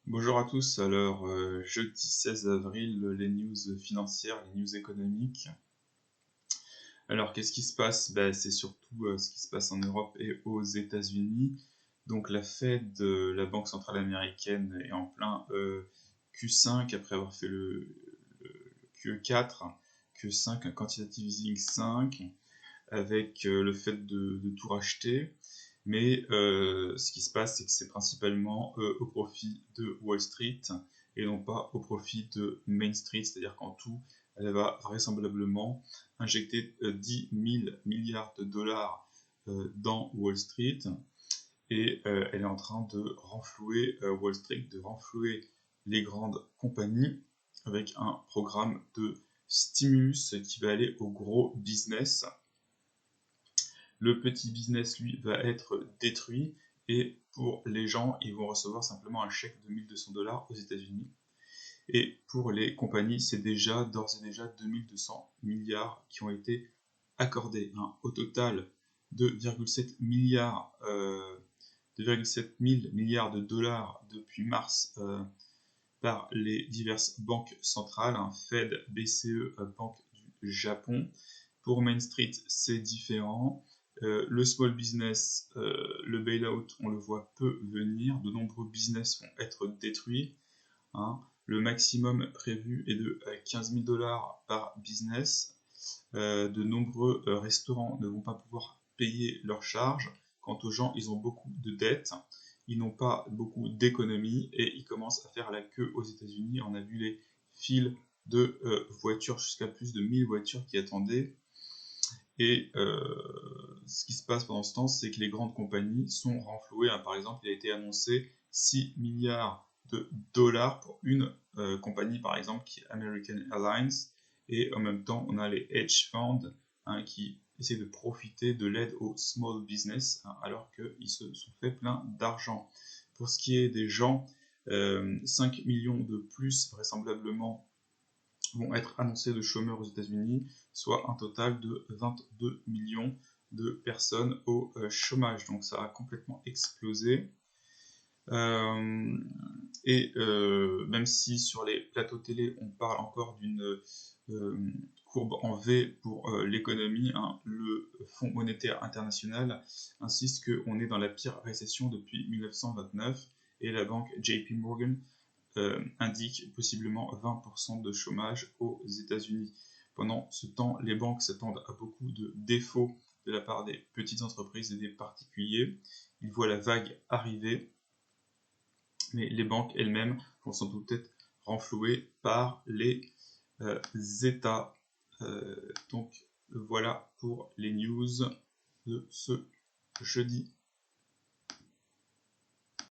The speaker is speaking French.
Bonjour à tous, alors jeudi 16 avril, les news financières, les news économiques. Alors qu'est-ce qui se passe? C'est surtout ce qui se passe en Europe et aux États-Unis. Donc la Fed, la Banque centrale américaine, est en plein Q5 après avoir fait le Q4, Q5, un quantitative easing 5, avec le fait de tout racheter. Mais ce qui se passe, c'est que c'est principalement au profit de Wall Street et non pas au profit de Main Street, c'est-à-dire qu'en tout, elle va vraisemblablement injecter 10 000 milliards de dollars dans Wall Street et elle est en train de renflouer Wall Street, de renflouer les grandes compagnies avec un programme de stimulus qui va aller au gros business. Le petit business, lui, va être détruit et pour les gens, ils vont recevoir simplement un chèque de 1200 dollars aux États-Unis. Et pour les compagnies, c'est d'ores et déjà 2200 milliards qui ont été accordés. Au total, 2,7 milliards, 2,7 000 milliards de dollars depuis mars par les diverses banques centrales, Fed, BCE, Banque du Japon. Pour Main Street, c'est différent. Le small business, le bailout, on le voit peu venir. De nombreux business vont être détruits. Le maximum prévu est de 15 000 dollars par business. De nombreux restaurants ne vont pas pouvoir payer leurs charges. Quant aux gens, ils ont beaucoup de dettes, ils n'ont pas beaucoup d'économies et ils commencent à faire la queue aux États-Unis. On a vu les files de voitures, jusqu'à plus de 1000 voitures qui attendaient. Et ce qui se passe pendant ce temps, c'est que les grandes compagnies sont renflouées. Par exemple, il a été annoncé 6 milliards de dollars pour une compagnie, par exemple, qui est American Airlines. Et en même temps, on a les hedge funds qui essaient de profiter de l'aide au small business, alors qu'ils se sont fait plein d'argent. Pour ce qui est des gens, 5 millions de plus, vraisemblablement, vont être annoncés de chômeurs aux États-Unis, soit un total de 22 millions de personnes au chômage. Donc ça a complètement explosé. Même si sur les plateaux télé, on parle encore d'une courbe en V pour l'économie, le Fonds monétaire international insiste qu'on est dans la pire récession depuis 1929 et la banque JP Morgan indique possiblement 20% de chômage aux États-Unis. Pendant ce temps, les banques s'attendent à beaucoup de défauts de la part des petites entreprises et des particuliers. Ils voient la vague arriver, mais les banques elles-mêmes vont sans doute être renflouées par les États. Donc voilà pour les news de ce jeudi.